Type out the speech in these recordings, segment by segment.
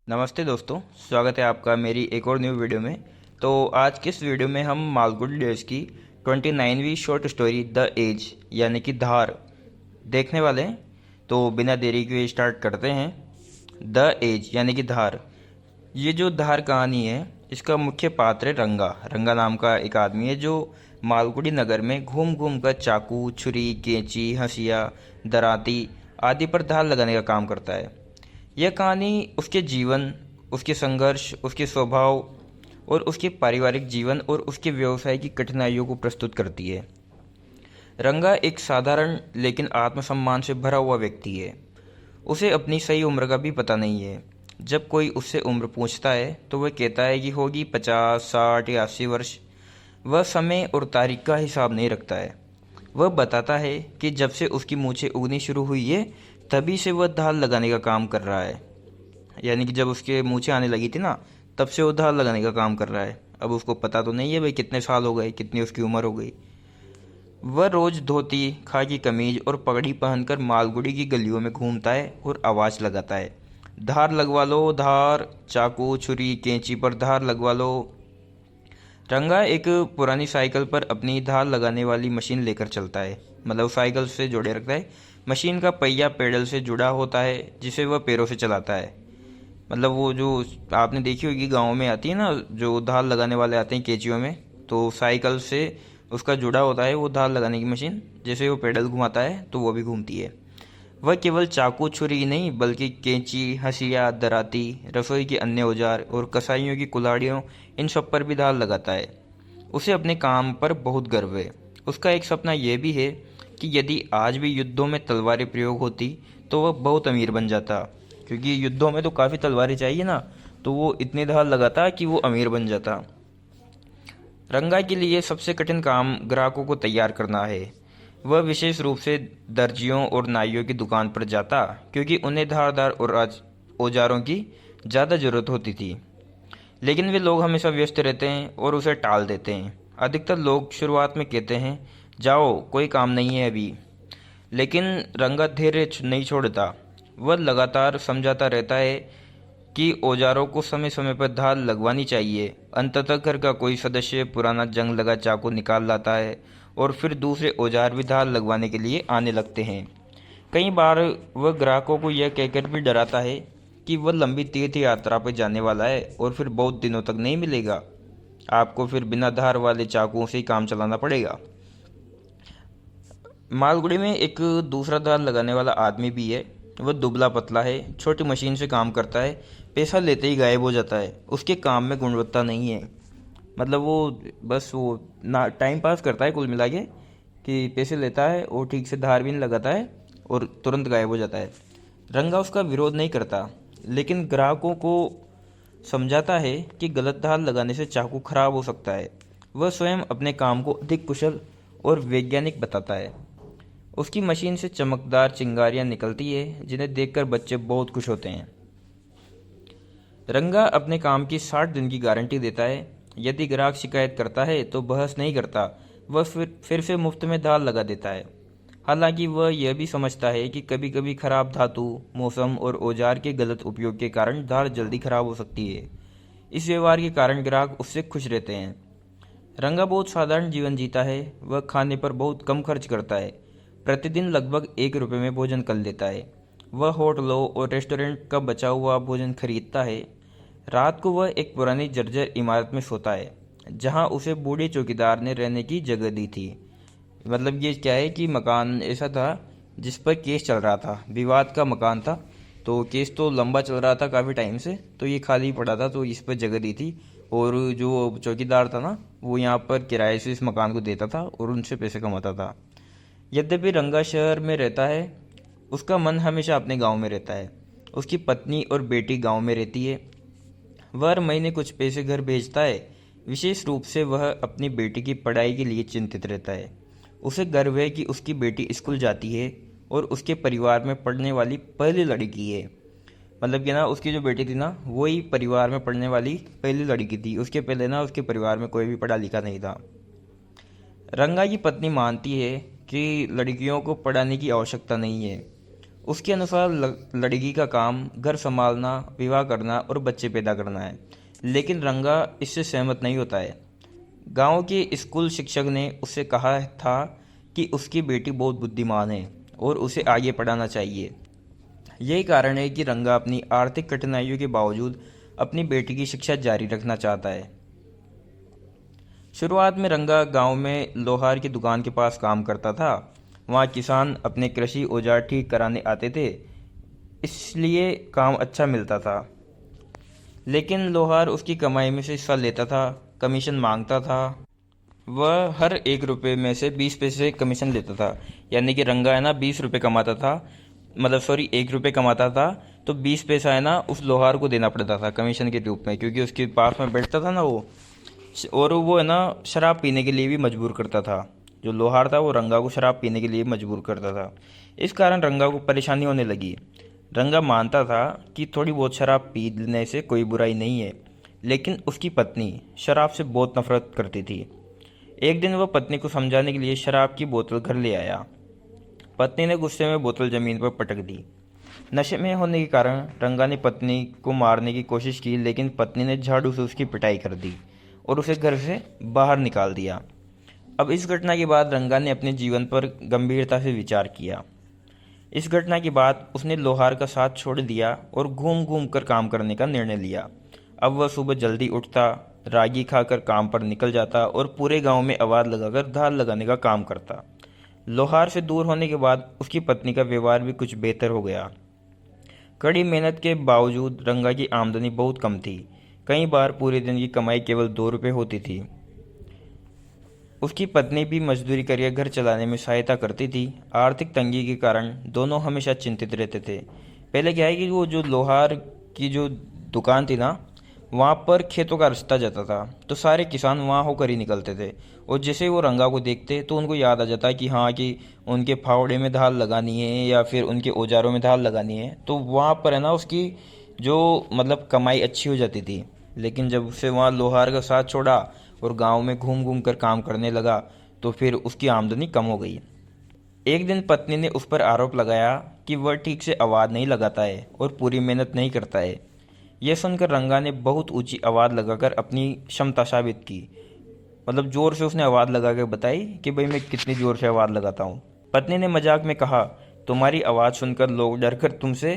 नमस्ते दोस्तों, स्वागत है आपका मेरी एक और न्यू वीडियो में। तो आज की इस वीडियो में हम मालगुडी डेज की 29वीं शॉर्ट स्टोरी द एज यानी कि धार देखने वाले हैं। तो बिना देरी के स्टार्ट करते हैं। द एज यानी कि धार। ये जो धार कहानी है, इसका मुख्य पात्र है रंगा। रंगा नाम का एक आदमी है जो मालगुडी नगर में घूम घूम कर चाकू, छुरी, कैंची, हंसिया, दराती आदि पर धार लगाने का काम करता है। यह कहानी उसके जीवन, उसके संघर्ष, उसके स्वभाव और उसके पारिवारिक जीवन और उसके व्यवसाय की कठिनाइयों को प्रस्तुत करती है। रंगा एक साधारण लेकिन आत्मसम्मान से भरा हुआ व्यक्ति है। उसे अपनी सही उम्र का भी पता नहीं है। जब कोई उससे उम्र पूछता है तो वह कहता है कि होगी 50, 60 या 80 वर्ष। वह समय और तारीख का हिसाब नहीं रखता है। वह बताता है कि जब से उसकी मूछें उगनी शुरू हुई है तभी से वह धार लगाने का काम कर रहा है। यानी कि जब उसके मूछें आने लगी थी ना, तब से वो धार लगाने का काम कर रहा है। अब उसको पता तो नहीं है भाई कितने साल हो गए, कितनी उसकी उम्र हो गई। वह रोज धोती, खाकी कमीज और पगड़ी पहनकर मालगुडी की गलियों में घूमता है और आवाज़ लगाता है, धार लगवा लो धार, चाकू, छुरी, कैंची पर धार लगवा लो। रंगा एक पुरानी साइकिल पर अपनी धार लगाने वाली मशीन लेकर चलता है। मतलब साइकिल से जोड़े रखता है। मशीन का पहिया पेडल से जुड़ा होता है जिसे वह पैरों से चलाता है। मतलब वो जो आपने देखी होगी गाँव में आती है ना, जो धार लगाने वाले आते हैं केचियों में, तो साइकिल से उसका जुड़ा होता है वो धार लगाने की मशीन। जैसे वो पेडल घुमाता है तो वो भी घूमती है। वह केवल चाकू छुरी ही नहीं बल्कि कैंची, हंसिया, दराती, रसोई के अन्य औजार और कसाईयों की कुल्हाड़ियों, इन सब पर भी धार लगाता है। उसे अपने काम पर बहुत गर्व है। उसका एक सपना यह भी है कि यदि आज भी युद्धों में तलवारें प्रयोग होती तो वह बहुत अमीर बन जाता। क्योंकि युद्धों में तो काफ़ी तलवारें चाहिए ना, तो वो इतने धार लगाता कि वो अमीर बन जाता। रंगा के लिए सबसे कठिन काम ग्राहकों को तैयार करना है। वह विशेष रूप से दर्जियों और नाइयों की दुकान पर जाता क्योंकि उन्हें धारदार और औजारों की ज़्यादा ज़रूरत होती थी। लेकिन वे लोग हमेशा व्यस्त रहते हैं और उसे टाल देते हैं। अधिकतर लोग शुरुआत में कहते हैं, जाओ कोई काम नहीं है अभी। लेकिन रंगा धैर्य नहीं छोड़ता। वह लगातार समझाता रहता है कि औजारों को समय समय पर धार लगवानी चाहिए। अंततः घर का कोई सदस्य पुराना जंग लगा चाकू निकाल लाता है और फिर दूसरे औजार भी धार लगवाने के लिए आने लगते हैं। कई बार वह ग्राहकों को यह कहकर भी डराता है कि वह लंबी तीर्थ यात्रा पर जाने वाला है और फिर बहुत दिनों तक नहीं मिलेगा। आपको फिर बिना धार वाले चाकुओं से ही काम चलाना पड़ेगा। मालगुड़ी में एक दूसरा धार लगाने वाला आदमी भी है। वह दुबला पतला है, छोटी मशीन से काम करता है, पैसा लेते ही गायब हो जाता है। उसके काम में गुणवत्ता नहीं है। मतलब वो बस वो ना टाइम पास करता है कुल मिला के, कि पैसे लेता है और ठीक से धार भी नहीं लगाता है और तुरंत गायब हो जाता है। रंगा उसका विरोध नहीं करता, लेकिन ग्राहकों को समझाता है कि गलत धार लगाने से चाकू खराब हो सकता है। वह स्वयं अपने काम को अधिक कुशल और वैज्ञानिक बताता है। उसकी मशीन से चमकदार चिंगारियां निकलती है जिन्हें देखकर बच्चे बहुत खुश होते हैं। रंगा अपने काम की 60 दिन की गारंटी देता है। यदि ग्राहक शिकायत करता है तो बहस नहीं करता, वह फिर से मुफ्त में धार लगा देता है। हालांकि वह यह भी समझता है कि कभी कभी खराब धातु, मौसम और औजार के गलत उपयोग के कारण धार जल्दी खराब हो सकती है। इस व्यवहार के कारण ग्राहक उससे खुश रहते हैं। रंगा बहुत साधारण जीवन जीता है। वह खाने पर बहुत कम खर्च करता है। प्रतिदिन लगभग 1 रुपये में भोजन कर लेता है। वह होटलों और रेस्टोरेंट का बचा हुआ भोजन खरीदता है। रात को वह एक पुरानी जर्जर इमारत में सोता है जहां उसे बूढ़े चौकीदार ने रहने की जगह दी थी। मतलब ये क्या है कि मकान ऐसा था जिस पर केस चल रहा था, विवाद का मकान था। तो केस तो लंबा चल रहा था काफ़ी टाइम से, तो ये खाली पड़ा था तो इस पर जगह दी थी। और जो चौकीदार था ना, वो यहाँ पर किराए से इस मकान को देता था और उनसे पैसे कमाता था। यद्यपि रंगा शहर में रहता है, उसका मन हमेशा अपने गांव में रहता है। उसकी पत्नी और बेटी गांव में रहती है। वह हर महीने कुछ पैसे घर भेजता है। विशेष रूप से वह अपनी बेटी की पढ़ाई के लिए चिंतित रहता है। उसे गर्व है कि उसकी बेटी स्कूल जाती है और उसके परिवार में पढ़ने वाली पहली लड़की है। मतलब कि ना उसकी जो बेटी थी ना, वही परिवार में पढ़ने वाली पहली लड़की थी। उसके पहले ना उसके परिवार में कोई भी पढ़ा लिखा नहीं था। रंगा की पत्नी मानती है कि लड़कियों को पढ़ाने की आवश्यकता नहीं है उसके अनुसार लड़की का काम घर संभालना, विवाह करना और बच्चे पैदा करना है। लेकिन रंगा इससे सहमत नहीं होता है। गांव के स्कूल शिक्षक ने उससे कहा था कि उसकी बेटी बहुत बुद्धिमान है और उसे आगे पढ़ाना चाहिए। यही कारण है कि रंगा अपनी आर्थिक कठिनाइयों के बावजूद अपनी बेटी की शिक्षा जारी रखना चाहता है। शुरुआत में रंगा गांव में लोहार की दुकान के पास काम करता था। वहाँ किसान अपने कृषि औजार ठीक कराने आते थे, इसलिए काम अच्छा मिलता था। लेकिन लोहार उसकी कमाई में से हिस्सा लेता था, कमीशन मांगता था। वह हर 1 रुपये में से 20 पैसे कमीशन लेता था। यानी कि रंगा है ना 20 रुपये कमाता था, मतलब सॉरी 1 रुपये कमाता था, तो 20 पैसा है ना उस लोहार को देना पड़ता था कमीशन के रूप में, क्योंकि उसके पास में बैठता था ना वो। और वो है ना शराब पीने के लिए भी मजबूर करता था। जो लोहार था वो रंगा को शराब पीने के लिए मजबूर करता था। इस कारण रंगा को परेशानी होने लगी। रंगा मानता था कि थोड़ी बहुत शराब पीने से कोई बुराई नहीं है, लेकिन उसकी पत्नी शराब से बहुत नफरत करती थी। एक दिन वह पत्नी को समझाने के लिए शराब की बोतल घर ले आया। पत्नी ने गुस्से में बोतल जमीन पर पटक दी। नशे में होने के कारण रंगा ने पत्नी को मारने की कोशिश की, लेकिन पत्नी ने झाड़ू से उसकी पिटाई कर दी और उसे घर से बाहर निकाल दिया। अब इस घटना के बाद रंगा ने अपने जीवन पर गंभीरता से विचार किया। इस घटना के बाद उसने लोहार का साथ छोड़ दिया और घूम घूम कर काम करने का निर्णय लिया। अब वह सुबह जल्दी उठता, रागी खाकर काम पर निकल जाता और पूरे गांव में आवाज़ लगाकर धार लगाने का काम करता। लोहार से दूर होने के बाद उसकी पत्नी का व्यवहार भी कुछ बेहतर हो गया। कड़ी मेहनत के बावजूद रंगा की आमदनी बहुत कम थी। कई बार पूरे दिन की कमाई केवल 2 रुपये होती थी। उसकी पत्नी भी मजदूरी करके घर चलाने में सहायता करती थी। आर्थिक तंगी के कारण दोनों हमेशा चिंतित रहते थे। पहले क्या है कि वो जो लोहार की जो दुकान थी ना, वहाँ पर खेतों का रास्ता जाता था, तो सारे किसान वहाँ होकर ही निकलते थे। और जैसे वो रंगा को देखते तो उनको याद आ जाता कि हाँ कि उनके फावड़े में धार लगानी है या फिर उनके औजारों में धार लगानी है, तो वहाँ पर है ना उसकी जो मतलब कमाई अच्छी हो जाती थी। लेकिन जब उसे वहाँ लोहार का साथ छोड़ा और गांव में घूम घूम कर काम करने लगा, तो फिर उसकी आमदनी कम हो गई। एक दिन पत्नी ने उस पर आरोप लगाया कि वह ठीक से आवाज़ नहीं लगाता है और पूरी मेहनत नहीं करता है। यह सुनकर रंगा ने बहुत ऊंची आवाज़ लगाकर अपनी क्षमता साबित की। मतलब ज़ोर से उसने आवाज़ लगा कर बताई कि भाई मैं कितनी ज़ोर से आवाज़ लगाता हूँ। पत्नी ने मजाक में कहा, तुम्हारी आवाज़ सुनकर लोग डरकर तुमसे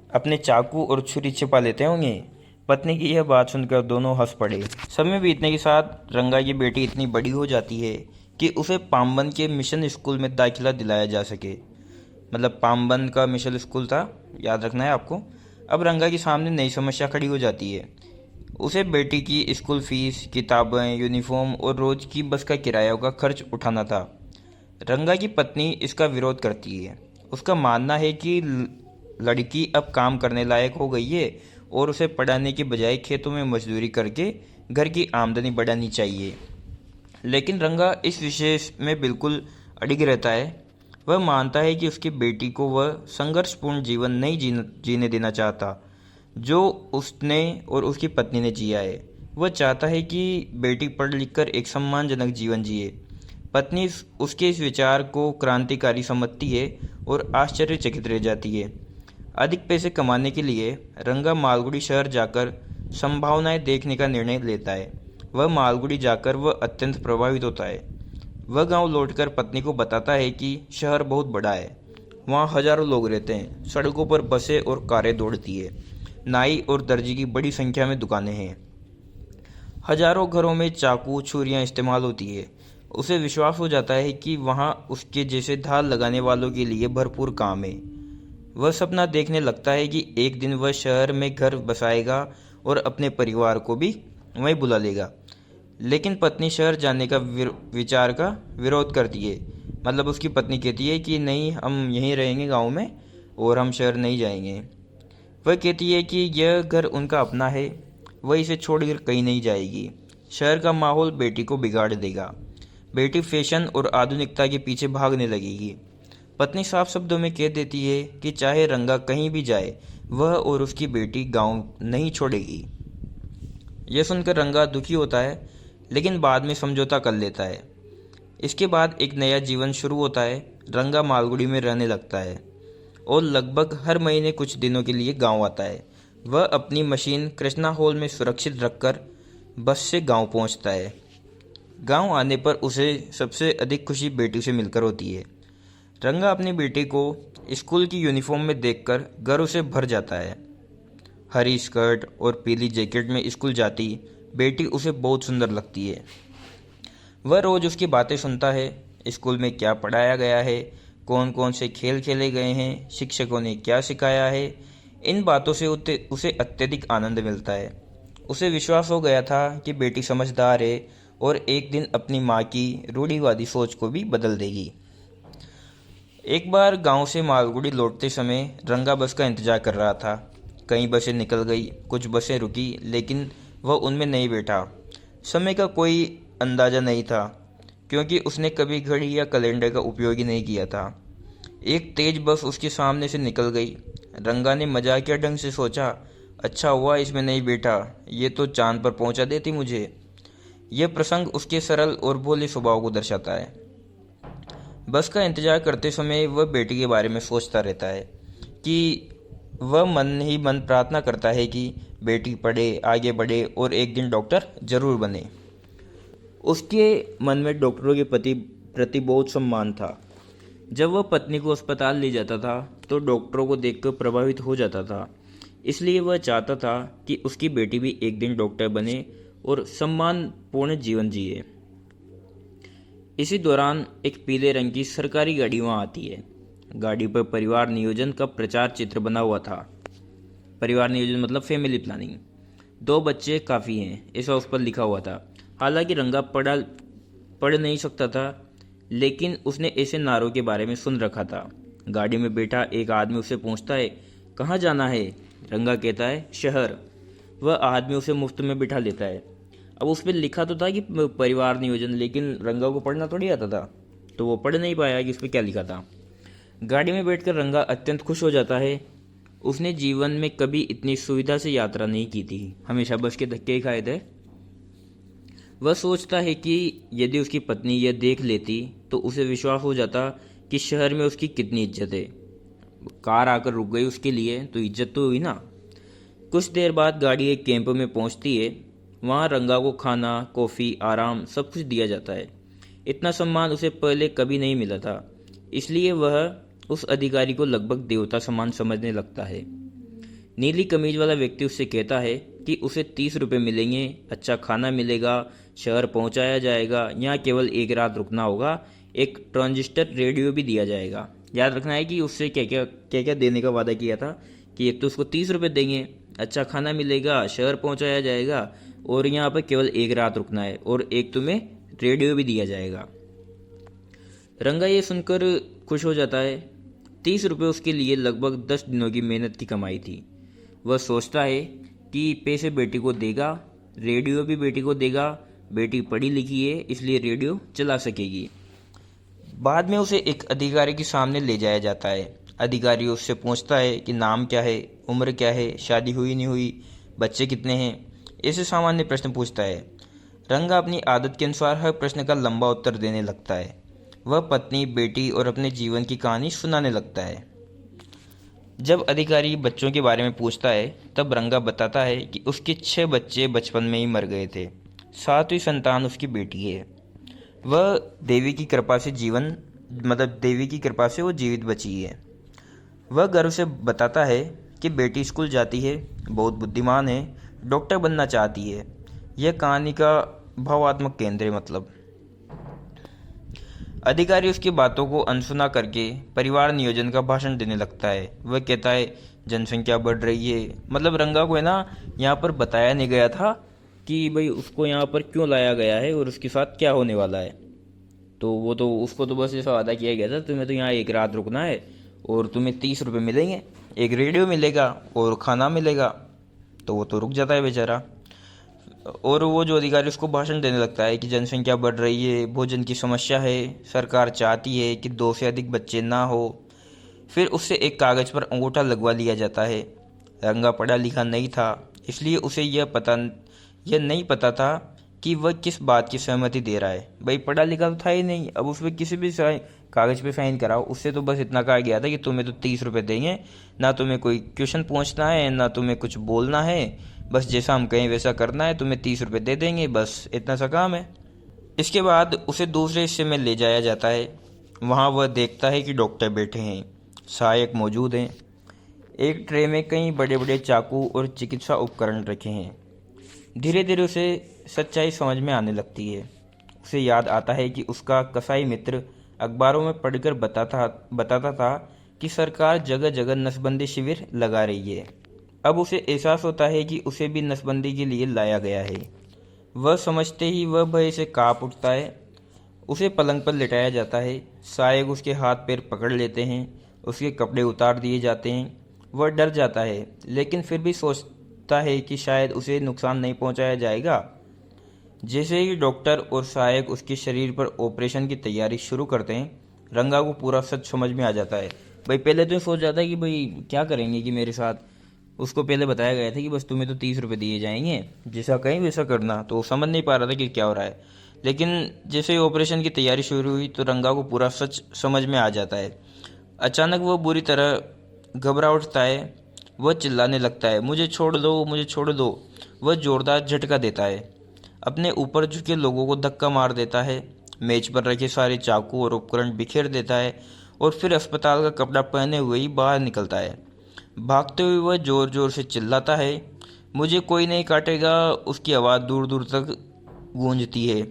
अपने चाकू और छुरी छिपा लेते होंगे। पत्नी की यह बात सुनकर दोनों हंस पड़े। समय बीतने के साथ रंगा की बेटी इतनी बड़ी हो जाती है कि उसे पाम्बन के मिशन स्कूल में दाखिला दिलाया जा सके। मतलब पाम्बन का मिशन स्कूल था, याद रखना है आपको। अब रंगा के सामने नई समस्या खड़ी हो जाती है। उसे बेटी की स्कूल फीस, किताबें, यूनिफॉर्म और रोज की बस का किराया का खर्च उठाना था। रंगा की पत्नी इसका विरोध करती है। उसका मानना है कि लड़की अब काम करने लायक हो गई है और उसे पढ़ाने के बजाय खेतों में मजदूरी करके घर की आमदनी बढ़ानी चाहिए। लेकिन रंगा इस विषय में बिल्कुल अड़िग रहता है। वह मानता है कि उसकी बेटी को वह संघर्षपूर्ण जीवन नहीं जीने देना चाहता जो उसने और उसकी पत्नी ने जिया है। वह चाहता है कि बेटी पढ़ लिख कर एक सम्मानजनक जीवन जिए। पत्नी उसके इस विचार को क्रांतिकारी समझती है और आश्चर्यचकित रह जाती है। अधिक पैसे कमाने के लिए रंगा मालगुडी शहर जाकर संभावनाएं देखने का निर्णय लेता है। वह मालगुडी जाकर वह अत्यंत प्रभावित होता है। वह गांव लौटकर पत्नी को बताता है कि शहर बहुत बड़ा है, वहाँ हजारों लोग रहते हैं, सड़कों पर बसें और कारें दौड़ती है, नाई और दर्जी की बड़ी संख्या में दुकानें हैं, हजारों घरों में चाकू छुरियाँ इस्तेमाल होती है। उसे विश्वास हो जाता है कि वहाँ उसके जैसे धार लगाने वालों के लिए भरपूर काम है। वह सपना देखने लगता है कि एक दिन वह शहर में घर बसाएगा और अपने परिवार को भी वहीं बुला लेगा। लेकिन पत्नी शहर जाने का विचार का विरोध करती है। मतलब उसकी पत्नी कहती है कि नहीं, हम यहीं रहेंगे गांव में और हम शहर नहीं जाएंगे। वह कहती है कि यह घर उनका अपना है, वह इसे छोड़कर कहीं नहीं जाएगी। शहर का माहौल बेटी को बिगाड़ देगा। बेटी फैशन और आधुनिकता के पीछे भागने लगेगी। पत्नी साफ शब्दों में कह देती है कि चाहे रंगा कहीं भी जाए, वह और उसकी बेटी गांव नहीं छोड़ेगी। यह सुनकर रंगा दुखी होता है, लेकिन बाद में समझौता कर लेता है। इसके बाद एक नया जीवन शुरू होता है। रंगा मालगुडी में रहने लगता है। और लगभग हर महीने कुछ दिनों के लिए गांव आता है। वह अपनी मशीन कृष्णा हॉल में सुरक्षित रखकर बस से गांव पहुंचता है। गांव आने पर उसे सबसे अधिक खुशी बेटी से मिलकर होती है। रंगा अपनी बेटी को स्कूल की यूनिफॉर्म में देखकर गर्व से भर जाता है। हरी स्कर्ट और पीली जैकेट में स्कूल जाती बेटी उसे बहुत सुंदर लगती है। वह रोज उसकी बातें सुनता है, स्कूल में क्या पढ़ाया गया है, कौन कौन से खेल खेले गए हैं, शिक्षकों ने क्या सिखाया है। इन बातों से उसे अत्यधिक आनंद मिलता है। उसे विश्वास हो गया था कि बेटी समझदार है और एक दिन अपनी माँ की रूढ़िवादी सोच को भी बदल देगी। एक बार गांव से मालगुडी लौटते समय रंगा बस का इंतजार कर रहा था। कई बसें निकल गई, कुछ बसें रुकी, लेकिन वह उनमें नहीं बैठा। समय का कोई अंदाज़ा नहीं था, क्योंकि उसने कभी घड़ी या कैलेंडर का उपयोग ही नहीं किया था। एक तेज बस उसके सामने से निकल गई। रंगा ने मजाकिया ढंग से सोचा, अच्छा हुआ इसमें नहीं बैठा, ये तो चांद पर पहुंचा देती मुझे। यह प्रसंग उसके सरल और भोले स्वभाव को दर्शाता है। बस का इंतजार करते समय वह बेटी के बारे में सोचता रहता है कि वह मन ही मन प्रार्थना करता है कि बेटी पढ़े, आगे बढ़े और एक दिन डॉक्टर जरूर बने। उसके मन में डॉक्टरों के प्रति बहुत सम्मान था। जब वह पत्नी को अस्पताल ले जाता था तो डॉक्टरों को देखकर प्रभावित हो जाता था। इसलिए वह चाहता था कि उसकी बेटी भी एक दिन डॉक्टर बने और सम्मानपूर्ण जीवन जिए। इसी दौरान एक पीले रंग की सरकारी गाड़ी वहां आती है। गाड़ी पर परिवार नियोजन का प्रचार चित्र बना हुआ था। परिवार नियोजन मतलब फैमिली प्लानिंग। 2 बच्चे काफ़ी हैं, ऐसा उस पर लिखा हुआ था। हालांकि रंगा पढ़ नहीं सकता था, लेकिन उसने ऐसे नारों के बारे में सुन रखा था। गाड़ी में बैठा एक आदमी उसे पूछता है, कहाँ जाना है? रंगा कहता है, शहर। वह आदमी उसे मुफ्त में बिठा लेता है। अब उस पर लिखा तो था कि परिवार नियोजन, लेकिन रंगा को पढ़ना थोड़ी आता था, तो वो पढ़ नहीं पाया कि उस पर क्या लिखा था। गाड़ी में बैठकर रंगा अत्यंत खुश हो जाता है। उसने जीवन में कभी इतनी सुविधा से यात्रा नहीं की थी, हमेशा बस के धक्के ही खाए थे। वह सोचता है कि यदि उसकी पत्नी यह देख लेती तो उसे विश्वास हो जाता कि शहर में उसकी कितनी इज्जत है। कार आकर रुक गई उसके लिए तो इज्जत तो हुई ना। कुछ देर बाद गाड़ी एक कैंप में पहुंचती है। वहां रंगा को खाना, कॉफ़ी, आराम सब कुछ दिया जाता है। इतना सम्मान उसे पहले कभी नहीं मिला था, इसलिए वह उस अधिकारी को लगभग देवता समान समझने लगता है। नीली कमीज वाला व्यक्ति उससे कहता है कि उसे 30 रुपये मिलेंगे, अच्छा खाना मिलेगा, शहर पहुंचाया जाएगा, यहाँ केवल एक रात रुकना होगा, एक ट्रांजिस्टर रेडियो भी दिया जाएगा। याद रखना है कि उससे क्या क्या देने का वादा किया था कि एक तो उसको 30 रुपये देंगे, अच्छा खाना मिलेगा, शहर पहुंचाया जाएगा और यहाँ पर केवल एक रात रुकना है, और एक तुम्हें रेडियो भी दिया जाएगा। रंगा ये सुनकर खुश हो जाता है। 30 रुपये उसके लिए लगभग 10 दिनों की मेहनत की कमाई थी। वह सोचता है कि पैसे बेटी को देगा, रेडियो भी बेटी को देगा, बेटी पढ़ी लिखी है इसलिए रेडियो चला सकेगी। बाद में उसे एक अधिकारी के सामने ले जाया जाता है। अधिकारी उससे पूछता है कि नाम क्या है, उम्र क्या है, शादी हुई नहीं हुई, बच्चे कितने हैं, ऐसे सामान्य प्रश्न पूछता है। रंगा अपनी आदत के अनुसार हर प्रश्न का लंबा उत्तर देने लगता है। वह पत्नी, बेटी और अपने जीवन की कहानी सुनाने लगता है। जब अधिकारी बच्चों के बारे में पूछता है तब रंगा बताता है कि उसके 6 बच्चे बचपन में ही मर गए थे। 7वीं संतान उसकी बेटी है। वह देवी की कृपा से वो जीवित बची है। वह गर्व से बताता है कि बेटी स्कूल जाती है, बहुत बुद्धिमान है, डॉक्टर बनना चाहती है। यह कहानी का भावात्मक केंद्र है। मतलब अधिकारी उसकी बातों को अनसुना करके परिवार नियोजन का भाषण देने लगता है। वह कहता है जनसंख्या बढ़ रही है। मतलब रंगा को है ना, यहाँ पर बताया नहीं गया था कि भाई उसको यहाँ पर क्यों लाया गया है और उसके साथ क्या होने वाला है। तो वो तो उसको तो बस ऐसा वादा किया गया था, तुम्हें तो यहाँ एक रात रुकना है और तुम्हें 30 रुपये मिलेंगे, एक रेडियो मिलेगा और खाना मिलेगा। तो वो तो रुक जाता है बेचारा। और वो जो अधिकारी उसको भाषण देने लगता है कि जनसंख्या बढ़ रही है, भोजन की समस्या है, सरकार चाहती है कि 2 से अधिक बच्चे ना हो। फिर उससे एक कागज़ पर अंगूठा लगवा लिया जाता है। रंगा पढ़ा लिखा नहीं था, इसलिए उसे यह नहीं पता था कि वह किस बात की सहमति दे रहा है। भाई पढ़ा लिखा तो था ही नहीं, अब उसमें किसी भी कागज़ पे साइन कराओ। उससे तो बस इतना कहा गया था कि तुम्हें तो 30 रुपये देंगे, ना तुम्हें कोई क्वेश्चन पूछना है ना तुम्हें कुछ बोलना है, बस जैसा हम कहें वैसा करना है, तुम्हें 30 रुपये दे देंगे, बस इतना सा काम है। इसके बाद उसे दूसरे हिस्से में ले जाया जाता है। वहाँ वह देखता है कि डॉक्टर बैठे हैं, सहायक मौजूद हैं। एक ट्रे में कई बड़े बड़े चाकू और चिकित्सा उपकरण रखे हैं। धीरे धीरे उसे सच्चाई समझ में आने लगती है। उसे याद आता है कि उसका कसाई मित्र अखबारों में पढ़कर बताता था कि सरकार जगह जगह नसबंदी शिविर लगा रही है। अब उसे एहसास होता है कि उसे भी नसबंदी के लिए लाया गया है। वह समझते ही वह भय से कांप उठता है। उसे पलंग पर लिटाया जाता है। सहायक उसके हाथ पैर पकड़ लेते हैं, उसके कपड़े उतार दिए जाते हैं। वह डर जाता है, लेकिन फिर भी सोचता है कि शायद उसे नुकसान नहीं पहुंचाया जाएगा। जैसे ही डॉक्टर और सहायक उसके शरीर पर ऑपरेशन की तैयारी शुरू करते हैं, रंगा को पूरा सच समझ में आ जाता है। भाई पहले तो ये सोच जाता है कि भाई क्या करेंगे कि मेरे साथ, उसको पहले बताया गया था कि बस तुम्हें तो 30 रुपये दिए जाएंगे, जैसा कहीं वैसा करना। तो समझ नहीं पा रहा था कि क्या हो रहा है। लेकिन जैसे ही ऑपरेशन की तैयारी शुरू हुई तो रंगा को पूरा सच समझ में आ जाता है। अचानक वह बुरी तरह घबरा उठता है। वह चिल्लाने लगता है, मुझे छोड़ दो, मुझे छोड़ दो। वह जोरदार झटका देता है, अपने ऊपर झुके लोगों को धक्का मार देता है, मेज पर रखे सारे चाकू और उपकरण बिखेर देता है और फिर अस्पताल का कपड़ा पहने हुए ही बाहर निकलता है। भागते हुए वह जोर जोर से चिल्लाता है, मुझे कोई नहीं काटेगा। उसकी आवाज़ दूर दूर तक गूंजती है।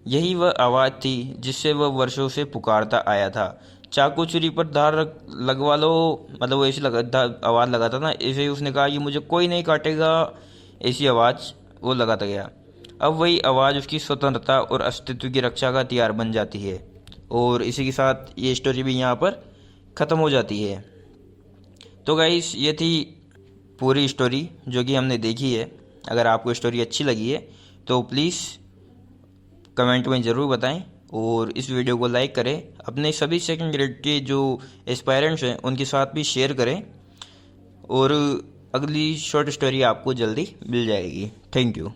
यही वह आवाज़ थी जिससे वह वर्षों से पुकारता आया था। चाकू छुरी पर धार लगवा लो, मतलब वो ऐसी आवाज़ लगाता था, ऐसे ही उसने कहा कि मुझे कोई नहीं काटेगा, ऐसी आवाज़ वो लगाता गया। अब वही आवाज़ उसकी स्वतंत्रता और अस्तित्व की रक्षा का हथियार बन जाती है। और इसी के साथ ये स्टोरी भी यहाँ पर ख़त्म हो जाती है। तो गाइस ये थी पूरी स्टोरी जो कि हमने देखी है। अगर आपको स्टोरी अच्छी लगी है तो प्लीज़ कमेंट में ज़रूर बताएं और इस वीडियो को लाइक करें। अपने सभी सेकंड ग्रेड के जो एस्पायरेंट्स हैं उनके साथ भी शेयर करें और अगली शॉर्ट स्टोरी आपको जल्दी मिल जाएगी। Thank you.